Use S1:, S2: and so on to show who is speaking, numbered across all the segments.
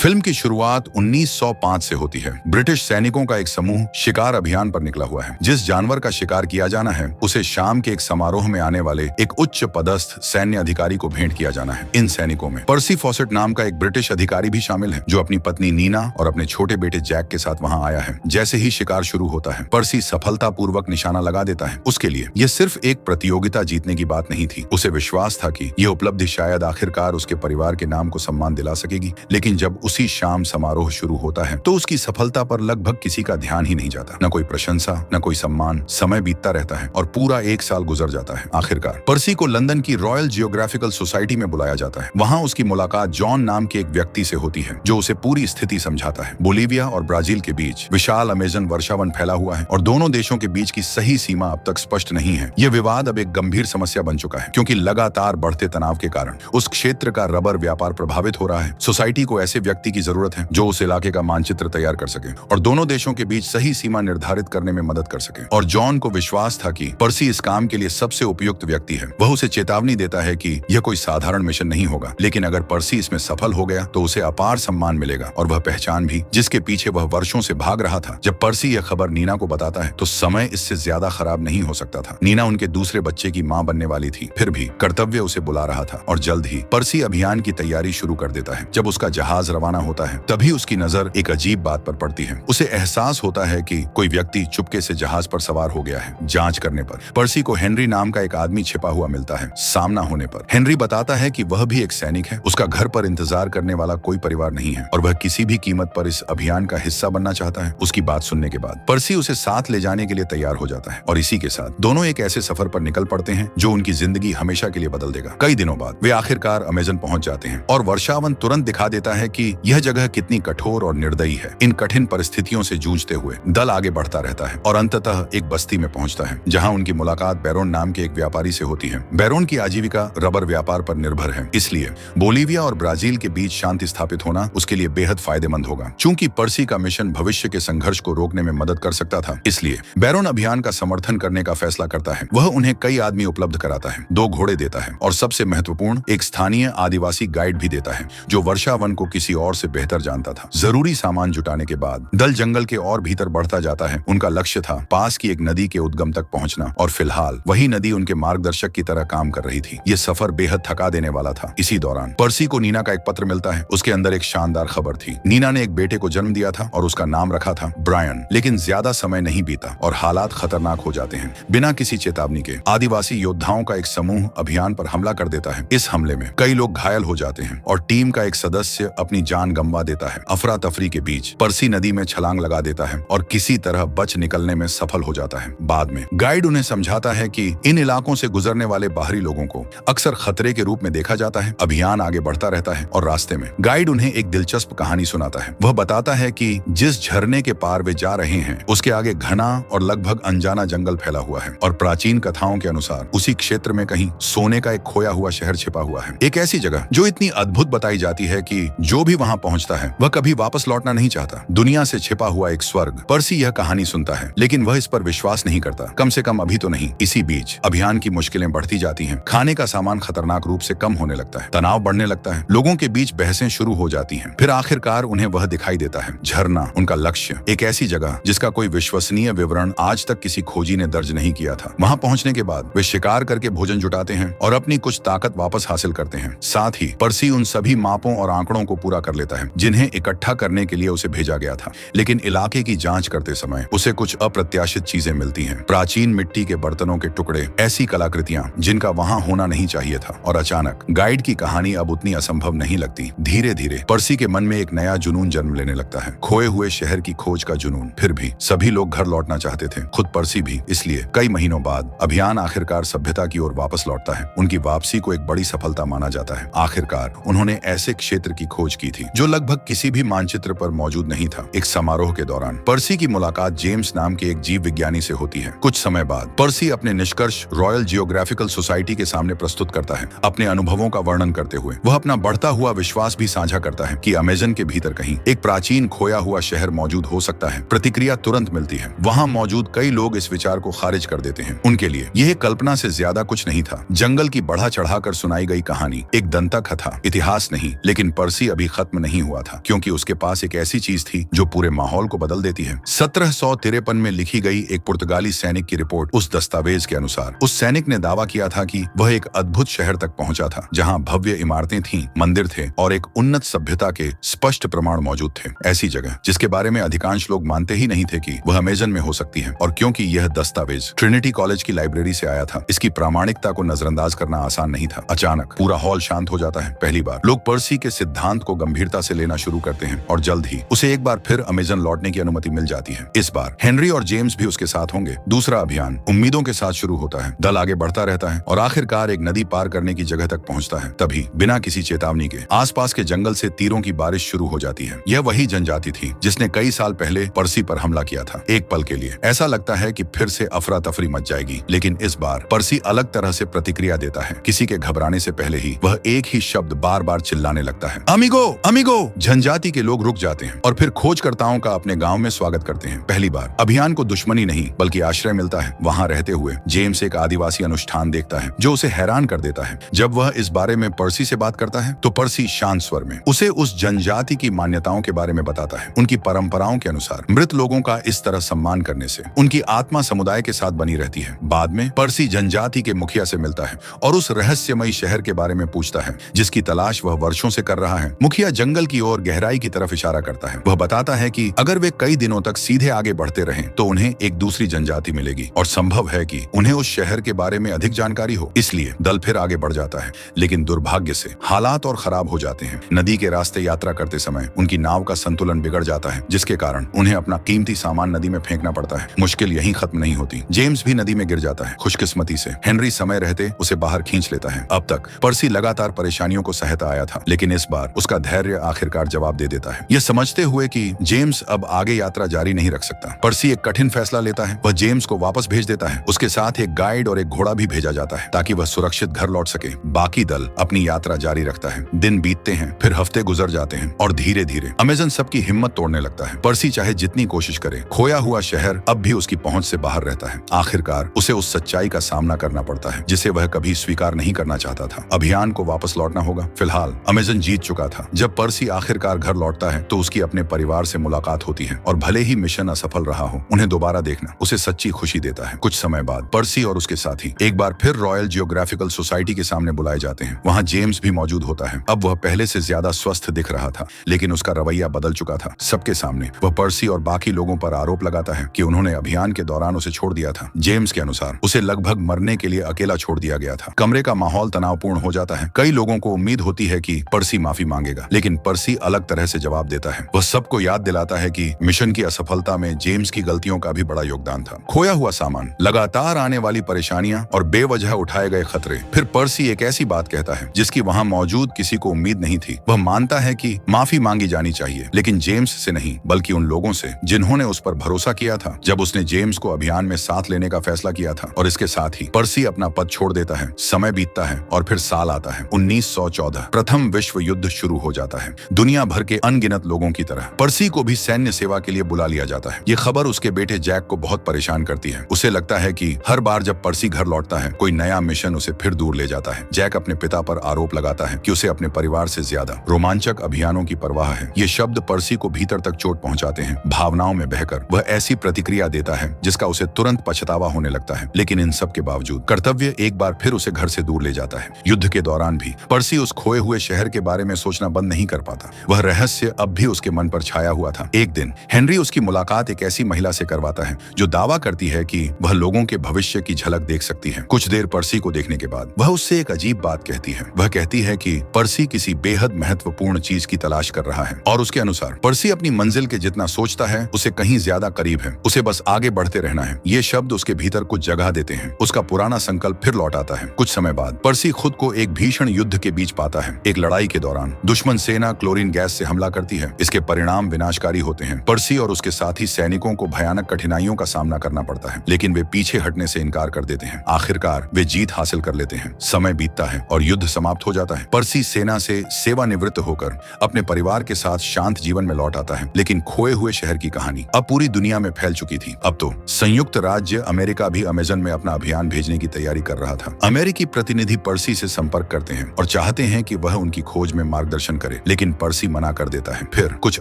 S1: Film की शुरुआत 1905 से होती है। ब्रिटिश सैनिकों का एक समूह शिकार अभियान पर निकला हुआ है। जिस जानवर का शिकार किया जाना है उसे शाम के एक समारोह में आने वाले एक उच्च पदस्थ सैन्य अधिकारी को भेंट किया जाना है। इन सैनिकों में पर्सी फॉसेट नाम का एक ब्रिटिश अधिकारी भी शामिल है, जो अपनी पत्नी नीना और अपने छोटे बेटे जैक के साथ वहां आया है। जैसे ही शिकार शुरू होता है, पर्सी सफलतापूर्वक निशाना लगा देता है। उसके लिए यह सिर्फ एक प्रतियोगिता जीतने की बात नहीं थी। उसे विश्वास था कि यह उपलब्धि शायद आखिरकार उसके परिवार के नाम को सम्मान दिला सकेगी। लेकिन जब उसी शाम समारोह शुरू होता है तो उसकी सफलता पर लगभग किसी का ध्यान ही नहीं जाता। न कोई प्रशंसा, न कोई सम्मान। समय बीतता रहता है और पूरा एक साल गुजर जाता है। आखिरकार पर्सी को लंदन की रॉयल जियोग्राफिकल सोसाइटी में बुलाया जाता है। वहां उसकी मुलाकात जॉन नाम के एक व्यक्ति से होती है, जो उसे पूरी स्थिति समझाता है। बोलीविया और ब्राजील के बीच विशाल अमेजन वर्षावन फैला हुआ है और दोनों देशों के बीच की सही सीमा अब तक स्पष्ट नहीं है। यह विवाद अब एक गंभीर समस्या बन चुका है, क्योंकि लगातार बढ़ते तनाव के कारण उस क्षेत्र का रबर व्यापार प्रभावित हो रहा है। सोसाइटी को ऐसे व्यक्ति की जरूरत है जो उस इलाके का मानचित्र तैयार कर सके और दोनों देशों के बीच सही सीमा निर्धारित करने में मदद कर सके। और जॉन को विश्वास था कि पर्सी इस काम के लिए सबसे उपयुक्त व्यक्ति है। वह उसे चेतावनी देता है कि यह कोई साधारण मिशन नहीं होगा, लेकिन अगर पर्सी इसमें सफल हो गया तो उसे अपार सम्मान मिलेगा और वह पहचान भी, जिसके पीछे वह वर्षों से भाग रहा था। जब पर्सी यह खबर नीना को बताता है तो समय इससे ज्यादा खराब नहीं हो सकता था। नीना उनके दूसरे बच्चे की मां बनने वाली थी, फिर भी कर्तव्य उसे बुला रहा था और जल्द ही पर्सी अभियान की तैयारी शुरू कर देता है। जब उसका जहाज रवाना होता है तभी उसकी नजर एक अजीब बात पर पड़ती है। उसे एहसास होता है कि कोई व्यक्ति चुपके से जहाज पर सवार हो गया है। जांच करने पर पर्सी को हेनरी नाम का एक आदमी छिपा हुआ मिलता है। सामना होने पर हेनरी बताता है कि वह भी एक सैनिक है। उसका घर पर इंतजार करने वाला कोई परिवार नहीं है और वह किसी भी कीमत पर इस अभियान का हिस्सा बनना चाहता है। उसकी बात सुनने के बाद पर्सी उसे साथ ले जाने के लिए तैयार हो जाता है और इसी के साथ दोनों एक ऐसे सफर पर निकल पड़ते हैं जो उनकी जिंदगी हमेशा के लिए बदल देगा। कई दिनों बाद वे आखिरकार अमेजन पहुंच जाते हैं और वर्षावन तुरंत दिखा देता है कि यह जगह कितनी कठोर और निर्दयी है। इन कठिन परिस्थितियों से जूझते हुए दल आगे बढ़ता रहता है और अंततः एक बस्ती में पहुंचता है, जहां उनकी मुलाकात बैरोन नाम के एक व्यापारी से होती है। बैरोन की आजीविका रबर व्यापार पर निर्भर है, इसलिए बोलीविया और ब्राजील के बीच शांति स्थापित होना उसके लिए बेहद फायदेमंद होगा। चूंकि पर्सी का मिशन भविष्य के संघर्ष को रोकने में मदद कर सकता था, इसलिए बैरोन अभियान का समर्थन करने का फैसला करता है। वह उन्हें कई आदमी उपलब्ध कराता है, 2 घोड़े देता है और सबसे महत्वपूर्ण एक स्थानीय आदिवासी गाइड भी देता है, जो वर्षावन को किसी और से बेहतर जानता था। जरूरी सामान जुटाने के बाद दल जंगल के और भीतर बढ़ता जाता है। उनका लक्ष्य था पास की एक नदी के उद्गम तक पहुंचना और फिलहाल वही नदी उनके मार्गदर्शक की तरह काम कर रही थी। यह सफर बेहद थका देने वाला था। इसी दौरान पर्सी को नीना का एक पत्र मिलता है। उसके अंदर एक शानदार खबर थी। नीना ने एक बेटे को जन्म दिया था और उसका नाम रखा था ब्रायन। लेकिन ज्यादा समय नहीं बीता और हालात खतरनाक हो जाते हैं। बिना किसी चेतावनी के आदिवासी योद्धाओं का एक समूह अभियान पर हमला कर देता है। इस हमले में कई लोग घायल हो जाते हैं और टीम का एक सदस्य अपनी जान गंवा देता है। अफरा तफरी के बीच पर्सी नदी में छलांग लगा देता है और किसी तरह बच निकलने में सफल हो जाता है। बाद में गाइड उन्हें समझाता है कि इन इलाकों से गुजरने वाले बाहरी लोगों को अक्सर खतरे के रूप में देखा जाता है। अभियान आगे बढ़ता रहता है और रास्ते में गाइड उन्हें एक दिलचस्प कहानी सुनाता है। वह बताता है कि जिस झरने के पार वे जा रहे हैं उसके आगे घना और लगभग अनजाना जंगल फैला हुआ है और प्राचीन कथाओं के अनुसार उसी क्षेत्र में कहीं सोने का एक खोया हुआ शहर छिपा हुआ है। एक ऐसी जगह जो इतनी अद्भुत बताई जाती है कि जो भी वहां पहुंचता है वह कभी वापस लौटना नहीं चाहता। दुनिया से छिपा हुआ एक स्वर्ग। पर्सी यह कहानी सुनता है, लेकिन वह इस पर विश्वास नहीं करता, कम से कम अभी तो नहीं। इसी बीच अभियान की मुश्किलें बढ़ती जाती हैं। खाने का सामान खतरनाक रूप से कम होने लगता है, तनाव बढ़ने लगता है, लोगों के बीच बहसें शुरू हो जाती हैं। फिर आखिरकार उन्हें वह दिखाई देता है, झरना, उनका लक्ष्य, एक ऐसी जगह जिसका कोई विश्वसनीय विवरण आज तक किसी खोजी ने दर्ज नहीं किया था। वहां पहुंचने के बाद वे शिकार करके भोजन जुटाते हैं और अपनी कुछ ताकत वापस हासिल करते हैं। साथ ही पर्सी उन सभी मापों और आंकड़ों को पूरा कर लेता है जिन्हें इकट्ठा करने के लिए उसे भेजा गया था। लेकिन इलाके की जांच करते समय उसे कुछ अप्रत्याशित चीजें मिलती हैं। प्राचीन मिट्टी के बर्तनों के टुकड़े, ऐसी कलाकृतियां जिनका वहां होना नहीं चाहिए था। और अचानक गाइड की कहानी अब उतनी असंभव नहीं लगती। धीरे धीरे पर्सी के मन में एक नया जुनून जन्म लेने लगता है, खोए हुए शहर की खोज का जुनून। फिर भी सभी लोग घर लौटना चाहते थे, खुद पर्सी भी। इसलिए कई महीनों बाद अभियान आखिरकार सभ्यता की ओर वापस लौटता है। उनकी वापसी को एक बड़ी सफलता माना जाता है। आखिरकार उन्होंने ऐसे क्षेत्र की खोज की थी जो लगभग किसी भी मानचित्र पर मौजूद नहीं था। एक समारोह के दौरान पर्सी की मुलाकात जेम्स नाम के एक जीव विज्ञानी से होती है। कुछ समय बाद पर्सी अपने निष्कर्ष रॉयल जियोग्राफिकल सोसाइटी के सामने प्रस्तुत करता है। अपने अनुभवों का वर्णन करते हुए वह अपना बढ़ता हुआ विश्वास भी साझा करता है कि अमेजन के भीतर कहीं एक प्राचीन खोया हुआ शहर मौजूद हो सकता है। प्रतिक्रिया तुरंत मिलती है। वहां मौजूद कई लोग इस विचार को खारिज कर देते हैं। उनके लिए यह कल्पना से ज्यादा कुछ नहीं था। जंगल की बढ़ा चढ़ाकर सुनाई गई कहानी, एक दंता कथा, इतिहास नहीं। लेकिन पर्सी अभी खत्म खत्म नहीं हुआ था, क्योंकि उसके पास एक ऐसी चीज थी जो पूरे माहौल को बदल देती है। 1753 में लिखी गई एक पुर्तगाली सैनिक की रिपोर्ट उस दस्तावेज के अनुसार उस सैनिक ने दावा किया था कि वह एक अद्भुत शहर तक पहुंचा था, जहां भव्य इमारतें थीं, मंदिर थे और एक उन्नत सभ्यता के स्पष्ट प्रमाण मौजूद थे। ऐसी जगह जिसके बारे में अधिकांश लोग मानते ही नहीं थे कि वह अमेजन में हो सकती है। और क्योंकि यह दस्तावेज ट्रिनिटी कॉलेज की लाइब्रेरी से आया था, इसकी प्रामाणिकता को नजरअंदाज करना आसान नहीं था। अचानक पूरा हॉल शांत हो जाता है। पहली बार लोग पर्सी के सिद्धांत को गंभीरता से लेना शुरू करते हैं और जल्द ही उसे एक बार फिर अमेजन लौटने की अनुमति मिल जाती है। इस बार हेनरी और जेम्स भी उसके साथ होंगे। दूसरा अभियान उम्मीदों के साथ शुरू होता है। दल आगे बढ़ता रहता है और आखिरकार एक नदी पार करने की जगह तक पहुंचता है। तभी बिना किसी चेतावनी के आसपास के जंगल से तीरों की बारिश शुरू हो जाती है। यह वही जनजाति थी जिसने कई साल पहले पर्सी पर हमला किया था। एक पल के लिए ऐसा लगता है कि फिर से अफरा तफरी मच जाएगी, लेकिन इस बार पर्सी अलग तरह से प्रतिक्रिया देता है। किसी के घबराने से पहले ही वह एक ही शब्द बार बार चिल्लाने लगता है, अमीगो अमीगो। जनजाति के लोग रुक जाते हैं और फिर खोजकर्ताओं का अपने गांव में स्वागत करते हैं। पहली बार अभियान को दुश्मनी नहीं बल्कि आश्रय मिलता है। वहां रहते हुए जेम्स एक आदिवासी अनुष्ठान देखता है जो उसे हैरान कर देता है। जब वह इस बारे में पर्सी से बात करता है तो पर्सी शांत स्वर में उसे उस जनजाति की मान्यताओं के बारे में बताता है। उनकी परंपराओं के अनुसार मृत लोगों का इस तरह सम्मान करने से उनकी आत्मा समुदाय के साथ बनी रहती है। बाद में पर्सी जनजाति के मुखिया से मिलता है और उस रहस्यमयी शहर के बारे में पूछता है जिसकी तलाश वह वर्षों से कर रहा है। मुखिया जंगल की ओर गहराई की तरफ इशारा करता है। वह बताता है कि अगर वे कई दिनों तक सीधे आगे बढ़ते रहें तो उन्हें एक दूसरी जनजाति मिलेगी और संभव है कि उन्हें उस शहर के बारे में अधिक जानकारी हो। इसलिए दल फिर आगे बढ़ जाता है, लेकिन दुर्भाग्य से हालात और खराब हो जाते हैं। नदी के रास्ते यात्रा करते समय उनकी नाव का संतुलन बिगड़ जाता है, जिसके कारण उन्हें अपना कीमती सामान नदी में फेंकना पड़ता है। मुश्किल यहीं खत्म नहीं होती। जेम्स भी नदी में गिर जाता है। खुशकिस्मती से हेनरी समय रहते उसे बाहर खींच लेता है। अब तक पर्सी लगातार परेशानियों को सहता आया था, लेकिन इस बार उसका धैर्य आखिरकार जवाब दे देता है। यह समझते हुए कि जेम्स अब आगे यात्रा जारी नहीं रख सकता, पर्सी एक कठिन फैसला लेता है। वह जेम्स को वापस भेज देता है। उसके साथ एक गाइड और एक घोड़ा भी भेजा जाता है ताकि वह सुरक्षित घर लौट सके। बाकी दल अपनी यात्रा जारी रखता है। दिन बीतते हैं, फिर हफ्ते गुजर जाते हैं और धीरे धीरे अमेजन सबकी हिम्मत तोड़ने लगता है। पर्सी चाहे जितनी कोशिश करे, खोया हुआ शहर अब भी उसकी पहुंच से बाहर रहता है। आखिरकार उसे उस सच्चाई का सामना करना पड़ता है जिसे वह कभी स्वीकार नहीं करना चाहता था। अभियान को वापस लौटना होगा। फिलहाल अमेजन जीत चुका था। जब पर्सी आखिरकार घर लौटता है तो उसकी अपने परिवार से मुलाकात होती है और भले ही मिशन असफल रहा हो, उन्हें दोबारा देखना उसे सच्ची खुशी देता है। कुछ समय बाद पर्सी और उसके साथी एक बार फिर रॉयल जियोग्राफिकल सोसाइटी के सामने बुलाए जाते हैं। वहां जेम्स भी मौजूद होता है। अब वह पहले से ज्यादा स्वस्थ दिख रहा था, लेकिन उसका रवैया बदल चुका था। सबके सामने वह पर्सी और बाकी लोगों पर आरोप लगाता है कि उन्होंने अभियान के दौरान उसे छोड़ दिया था। जेम्स के अनुसार उसे लगभग मरने के लिए अकेला छोड़ दिया गया था। कमरे का माहौल तनावपूर्ण हो जाता है। कई लोगों को उम्मीद होती है कि पर्सी माफी मांगेगा, लेकिन पर्सी अलग तरह से जवाब देता है। वह सबको याद दिलाता है कि मिशन की असफलता में जेम्स की गलतियों का भी बड़ा योगदान था। खोया हुआ सामान, लगातार आने वाली परेशानियां और बेवजह उठाए गए खतरे। फिर पर्सी एक ऐसी बात कहता है जिसकी वहां मौजूद किसी को उम्मीद नहीं थी। वह मानता है कि माफी मांगी जानी चाहिए, लेकिन जेम्स से नहीं बल्कि उन लोगों से जिन्होंने उस पर भरोसा किया था जब उसने जेम्स को अभियान में साथ लेने का फैसला किया था। और इसके साथ ही पर्सी अपना पद छोड़ देता है। समय बीतता है और फिर साल आता है 1914। प्रथम विश्व युद्ध शुरू हो जाता है। दुनिया भर के अनगिनत लोगों की तरह पर्सी को भी सैन्य सेवा के लिए बुला लिया जाता है। ये खबर उसके बेटे जैक को बहुत परेशान करती है। उसे लगता है कि हर बार जब पर्सी घर लौटता है, कोई नया मिशन उसे फिर दूर ले जाता है। जैक अपने पिता पर आरोप लगाता है कि उसे अपने परिवार से ज्यादा रोमांचक अभियानों की परवाह है। ये शब्द पर्सी को भीतर तक चोट पहुंचाते हैं। भावनाओं में बहकर वह ऐसी प्रतिक्रिया देता है जिसका उसे तुरंत पछतावा होने लगता है। लेकिन इन सब के बावजूद कर्तव्य एक बार फिर उसे घर से दूर ले जाता है। युद्ध के दौरान भी पर्सी उस खोए हुए शहर के बारे में सोचना बंद नहीं कर पाता। वह रहस्य अब भी उसके मन पर छाया हुआ था। एक दिन हेनरी उसकी मुलाकात एक ऐसी महिला से करवाता है जो दावा करती है कि वह लोगों के भविष्य की झलक देख सकती है। कुछ देर पर्सी को देखने के बाद वह उससे एक अजीब बात कहती है। वह कहती है कि पर्सी किसी बेहद महत्वपूर्ण चीज की तलाश कर रहा है और उसके अनुसार पर्सी अपनी मंजिल के जितना सोचता है उसे कहीं ज्यादा करीब है। उसे बस आगे बढ़ते रहना है। ये शब्द उसके भीतर कुछ जगह देते हैं। उसका पुराना संकल्प फिर लौट आता है। कुछ समय बाद पर्सी खुद को एक भीषण युद्ध के बीच पाता है। एक लड़ाई के दौरान दुश्मन सेना क्लोरीन गैस से हमला करती है। इसके परिणाम विनाशकारी होते हैं। पर्सी और उसके साथी सैनिकों को भयानक कठिनाइयों का सामना करना पड़ता है, लेकिन वे पीछे हटने से इनकार कर देते हैं। आखिरकार वे जीत हासिल कर लेते हैं। समय बीतता है और युद्ध समाप्त हो जाता है। पर्सी सेना से सेवानिवृत्त होकर अपने परिवार के साथ शांत जीवन में लौट आता है। लेकिन खोए हुए शहर की कहानी अब पूरी दुनिया में फैल चुकी थी। अब तो संयुक्त राज्य अमेरिका भी अमेजन में अपना अभियान भेजने की तैयारी कर रहा था। अमेरिकी प्रतिनिधि पर्सी से संपर्क करते हैं और चाहते हैं कि वह उनकी खोज में मार्गदर्शन करे। लेकिन पर्सी मना कर देता है। फिर कुछ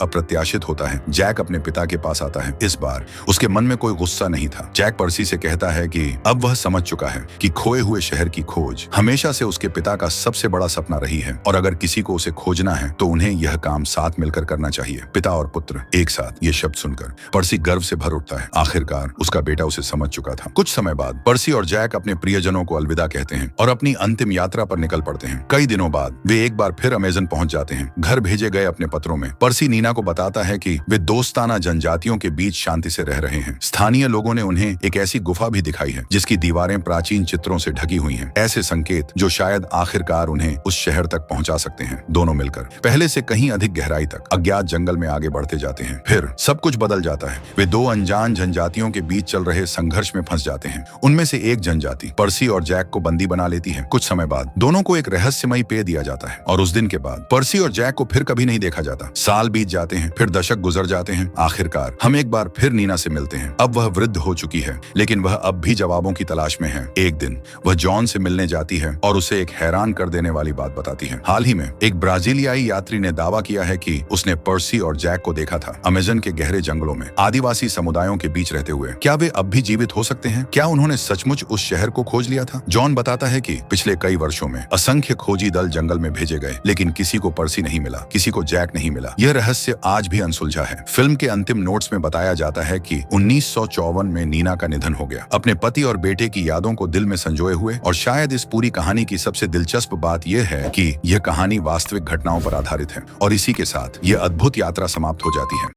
S1: अप्रत्याशित होता है। जैक अपने पिता के पास आता है। इस बार उसके मन में कोई गुस्सा नहीं था। जैक पर्सी से कहता है कि अब वह समझ चुका है कि खोए हुए शहर की खोज हमेशा से उसके पिता का सबसे बड़ा सपना रही है और अगर किसी को उसे खोजना है तो उन्हें यह काम साथ मिलकर करना चाहिए। पिता और पुत्र एक साथ। ये शब्द सुनकर पर्सी गर्व से भर उठता है। आखिरकार उसका बेटा उसे समझ चुका था। कुछ समय बाद पर्सी और जैक अपने प्रियजनों को अलविदा कहते हैं और अपनी अंतिम यात्रा पर निकल पड़ते हैं। कई दिनों बाद वे एक बार फिर अमेज़न पहुंच जाते हैं। घर भेजे गए अपने पत्रों में पर्सी नीना को बताता है कि वे दोस्ताना जनजातियों के बीच शांति से रह रहे हैं। स्थानीय लोगों ने उन्हें एक ऐसी गुफा भी दिखाई है जिसकी दीवारें प्राचीन चित्रों से ढकी हुई हैं। ऐसे संकेत जो शायद आखिरकार उन्हें उस शहर तक पहुंचा सकते हैं। दोनों मिलकर पहले से कहीं अधिक गहराई तक अज्ञात जंगल में आगे बढ़ते जाते हैं। फिर सब कुछ बदल जाता है। वे दो अनजान जनजातियों के बीच चल रहे संघर्ष में फंस जाते हैं। उनमें से एक जनजाति पर्सी और जैक को बंदी बना लेती है। कुछ समय बाद दोनों को एक रहस्यमयी पेय दिया जाता है और उस दिन के बाद पर्सी और जैक को फिर कभी नहीं देखा जाता। साल बीत जाते हैं, फिर दशक गुजर जाते हैं। आखिरकार हम एक बार फिर नीना से मिलते हैं। अब वह वृद्ध हो चुकी है, लेकिन वह अब भी जवाबों की तलाश में है। एक दिन वह जॉन से मिलने जाती है और उसे एक हैरान कर देने वाली बात बताती है। हाल ही में एक ब्राजीलियाई यात्री ने दावा किया है कि उसने पर्सी और जैक को देखा था अमेज़न के गहरे जंगलों में आदिवासी समुदायों के बीच रहते हुए। क्या वे अब भी जीवित हो सकते हैं? क्या उन्होंने सचमुच उस शहर को खोज लिया था? जॉन बताता है कि पिछले कई वर्षों में असंख्य खोजी दल जंगल में भेजे गए, लेकिन किसी को पर्सी नहीं मिला, किसी को जैक नहीं मिला। यह रहस्य आज भी अनसुलझा है। फिल्म के अंतिम नोट्स में बताया जाता है कि 1954 में नीना का निधन हो गया, अपने पति और बेटे की यादों को दिल में संजोए हुए। और शायद इस पूरी कहानी की सबसे दिलचस्प बात यह है कि यह कहानी वास्तविक घटनाओं पर आधारित है और इसी के साथ यह अद्भुत यात्रा समाप्त हो जाती है।